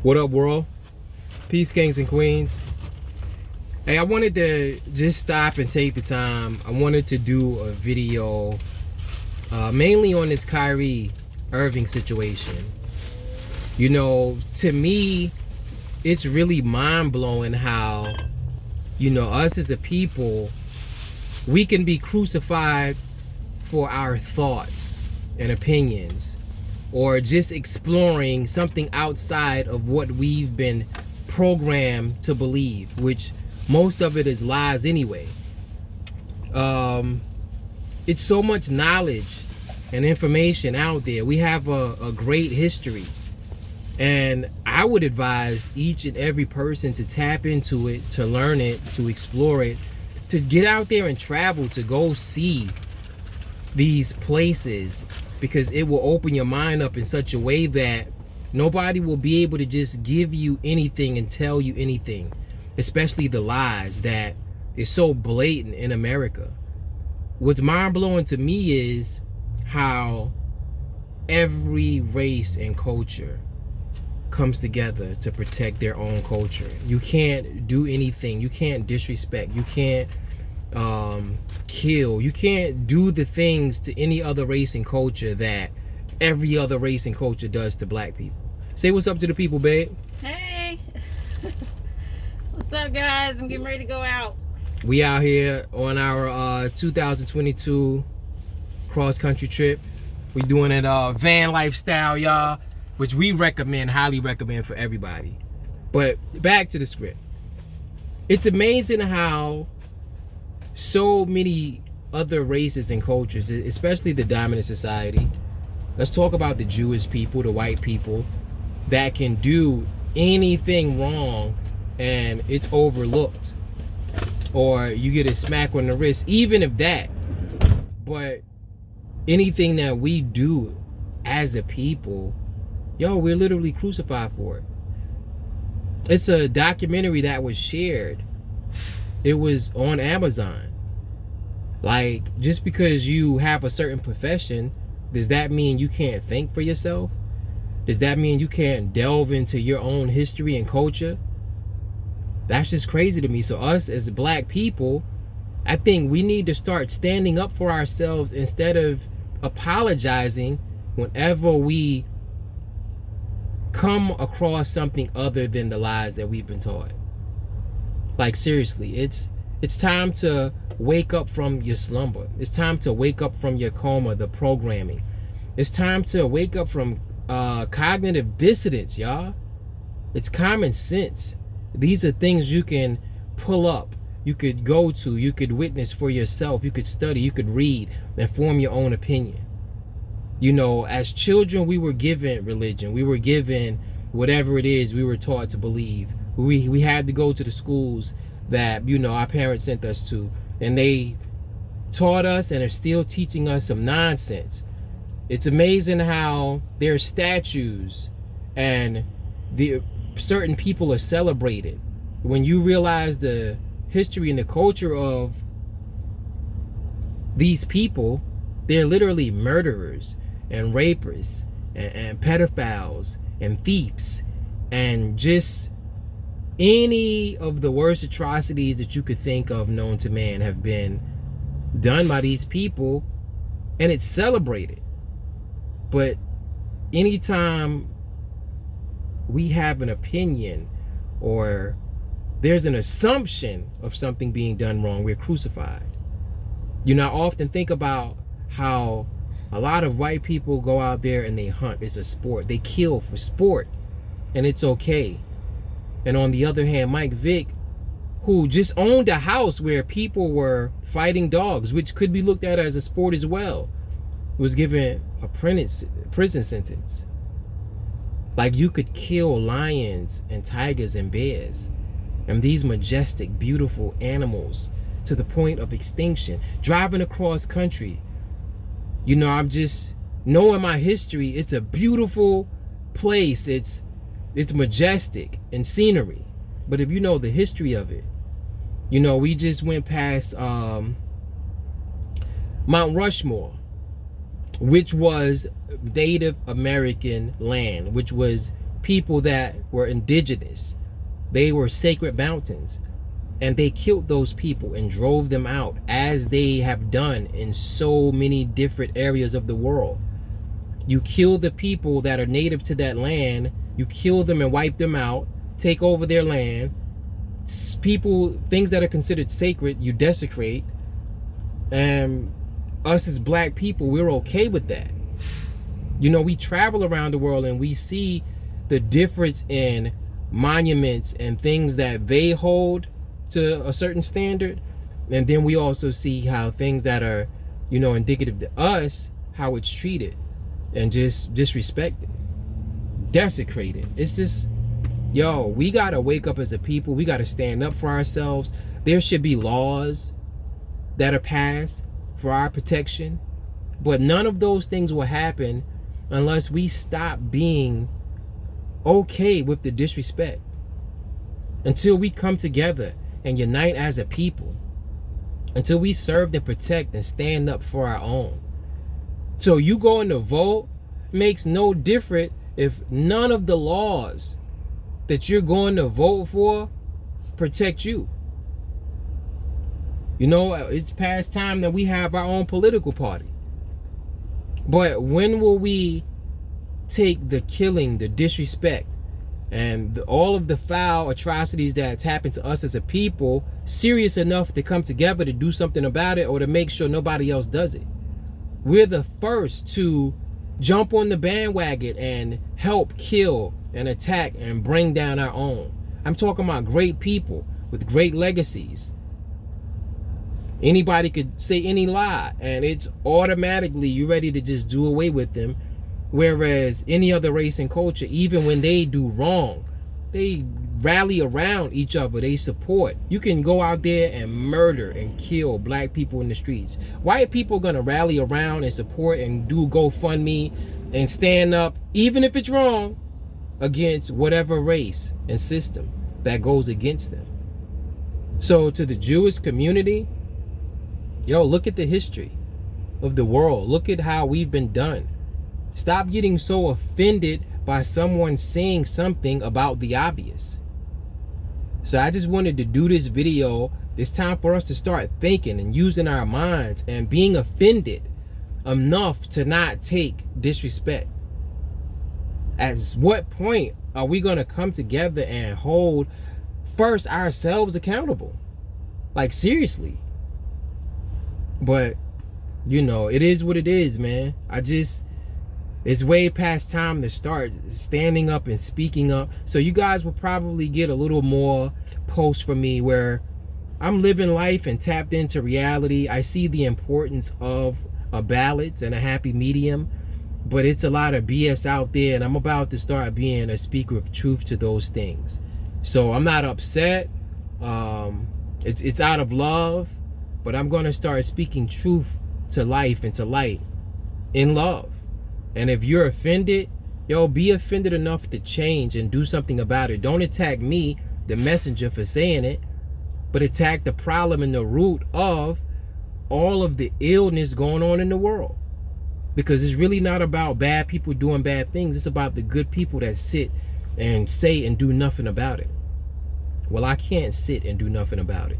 What up, world? Peace, kings and queens. Hey, I wanted to just stop and take the time. I wanted to do a video mainly on this Kyrie Irving situation. You know, to me, it's really mind-blowing how, you know, us as a people, we can be crucified for our thoughts and opinions, or just exploring something outside of what we've been programmed to believe, which most of it is lies anyway. It's so much knowledge and information out there. We have a great history, and I would advise each and every person to tap into it, to learn it, to explore it, to get out there and travel, to go see these places, because it will open your mind up in such a way that nobody will be able to just give you anything and tell you anything, especially the lies that is so blatant in America. What's mind-blowing to me is how every race and culture comes together to protect their own culture. You can't do anything. You can't disrespect. You can't kill. You can't do the things to any other race and culture that every other race and culture does to black people. Say what's up to the people, babe. Hey. What's up, guys? I'm getting ready to go out. We out here on our 2022 cross-country trip. We doing it van lifestyle, y'all, which we recommend, highly recommend for everybody. But back to the script. It's amazing how so many other races and cultures, especially the dominant society, let's talk about the Jewish people, the white people, that can do anything wrong and it's overlooked, or you get a smack on the wrist, even if that. But anything that we do as a people, yo, we're literally crucified for it. It's a documentary that was shared. It was on Amazon. Like, just because you have a certain profession, does that mean you can't think for yourself? Does that mean you can't delve into your own history and culture? That's just crazy to me. So us as black people, I think we need to start standing up for ourselves instead of apologizing whenever we come across something other than the lies that we've been taught. Like, seriously, it's time to wake up from your slumber. It's time to wake up from your coma, the programming. It's time to wake up from cognitive dissonance, y'all. It's common sense. These are things you can pull up, you could go to, you could witness for yourself, you could study, you could read and form your own opinion. You know, as children, we were given religion. We were given whatever it is we were taught to believe. We had to go to the schools that, you know, our parents sent us to, and they taught us and are still teaching us some nonsense. It's amazing how there are statues and the certain people are celebrated. When you realize the history and the culture of these people, they're literally murderers and rapists and pedophiles and thieves and just any of the worst atrocities that you could think of known to man have been done by these people, and it's celebrated. But anytime we have an opinion or there's an assumption of something being done wrong, we're crucified. You know, I often think about how a lot of white people go out there and they hunt. It's a sport. They kill for sport, and it's okay. And on the other hand, Mike Vick, who just owned a house where people were fighting dogs, which could be looked at as a sport as well, was given a prison sentence. Like, you could kill lions and tigers and bears and these majestic, beautiful animals to the point of extinction, driving across country. You know, I'm just knowing my history. It's a beautiful place. It's majestic and scenery. But if you know the history of it, you know, we just went past Mount Rushmore, which was Native American land, which was people that were indigenous. They were sacred mountains. And they killed those people and drove them out, as they have done in so many different areas of the world. You kill the people that are native to that land, you kill them and wipe them out, take over their land. People, things that are considered sacred, you desecrate. And us as black people, we're okay with that. You know, we travel around the world and we see the difference in monuments and things that they hold to a certain standard, and then we also see how things that are, you know, indicative to us, how it's treated and just disrespected, desecrated. It's just, yo, we gotta wake up as a people. We gotta stand up for ourselves. There should be laws that are passed for our protection, but none of those things will happen unless we stop being okay with the disrespect. Until we come together and unite as a people, until we serve and protect and stand up for our own. So you going to vote makes no difference if none of the laws that you're going to vote for protect you. You know, it's past time that we have our own political party. But when will we take the killing, the disrespect, and all of the foul atrocities that's happened to us as a people serious enough to come together to do something about it, or to make sure nobody else does it? We're the first to jump on the bandwagon and help kill and attack and bring down our own. I'm talking about great people with great legacies. Anybody could say any lie and it's automatically you're ready to just do away with them. Whereas any other race and culture, even when they do wrong, they rally around each other, they support. You can go out there and murder and kill black people in the streets. White people are gonna rally around and support and do GoFundMe and stand up, even if it's wrong, against whatever race and system that goes against them. So to the Jewish community, yo, look at the history of the world. Look at how we've been done. Stop getting so offended by someone saying something about the obvious. So I just wanted to do this video. It's time for us to start thinking and using our minds and being offended enough to not take disrespect. At what point are we going to come together and hold first ourselves accountable? Like, seriously. But, you know, it is what it is, man. It's way past time to start standing up and speaking up. So you guys will probably get a little more posts from me where I'm living life and tapped into reality. I see the importance of a balance and a happy medium, but it's a lot of BS out there, and I'm about to start being a speaker of truth to those things. So I'm not upset. It's out of love, but I'm going to start speaking truth to life and to light in love. And if you're offended, yo, be offended enough to change and do something about it. Don't attack me, the messenger, for saying it, but attack the problem and the root of all of the illness going on in the world. Because it's really not about bad people doing bad things. It's about the good people that sit and say and do nothing about it. Well, I can't sit and do nothing about it.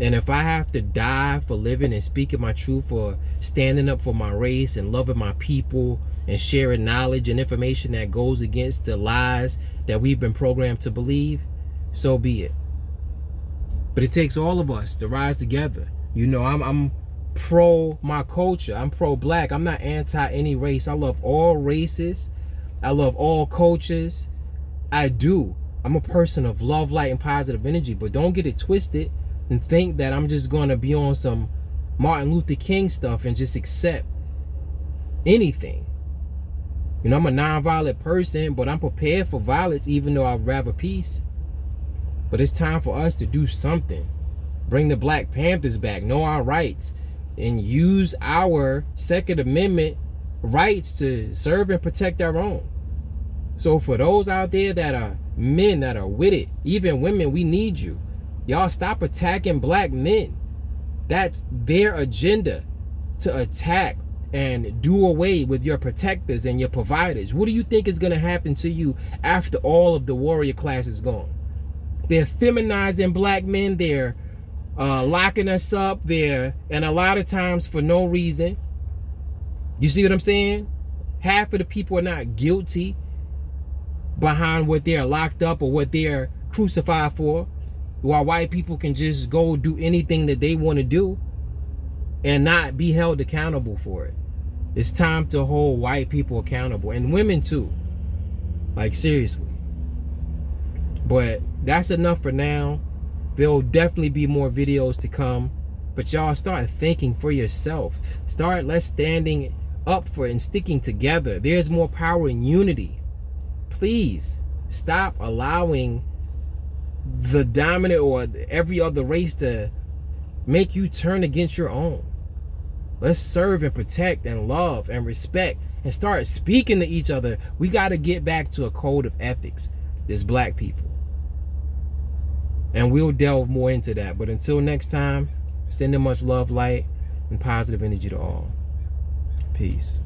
And if I have to die for living and speaking my truth, or standing up for my race and loving my people and sharing knowledge and information that goes against the lies that we've been programmed to believe, so be it. But it takes all of us to rise together. You know, I'm pro my culture. I'm pro black. I'm not anti any race. I love all races. I love all cultures. I do. I'm a person of love, light, and positive energy. But don't get it twisted and think that I'm just going to be on some Martin Luther King stuff and just accept anything. You know, I'm a non-violent person, but I'm prepared for violence, even though I'd rather peace. But it's time for us to do something. Bring the Black Panthers back, know our rights, and use our Second Amendment rights to serve and protect our own. So for those out there that are men that are with it, even women, we need you. Y'all stop attacking black men. That's their agenda, to attack and do away with your protectors and your providers. What do you think is going to happen to you after all of the warrior class is gone? They're feminizing black men. They're locking us up there, and a lot of times for no reason. You see what I'm saying? Half of the people are not guilty behind what they're locked up or what they're crucified for, while white people can just go do anything that they want to do and not be held accountable for it. It's time to hold white people accountable, and women too. Like, seriously. But that's enough for now. There'll definitely be more videos to come. But y'all start thinking for yourself. Let's standing up for and sticking together. There's more power in unity. Please stop allowing the dominant or every other race to make you turn against your own. Let's serve and protect and love and respect and start speaking to each other. We got to get back to a code of ethics as black people. And we'll delve more into that. But until next time, sending much love, light, and positive energy to all. Peace.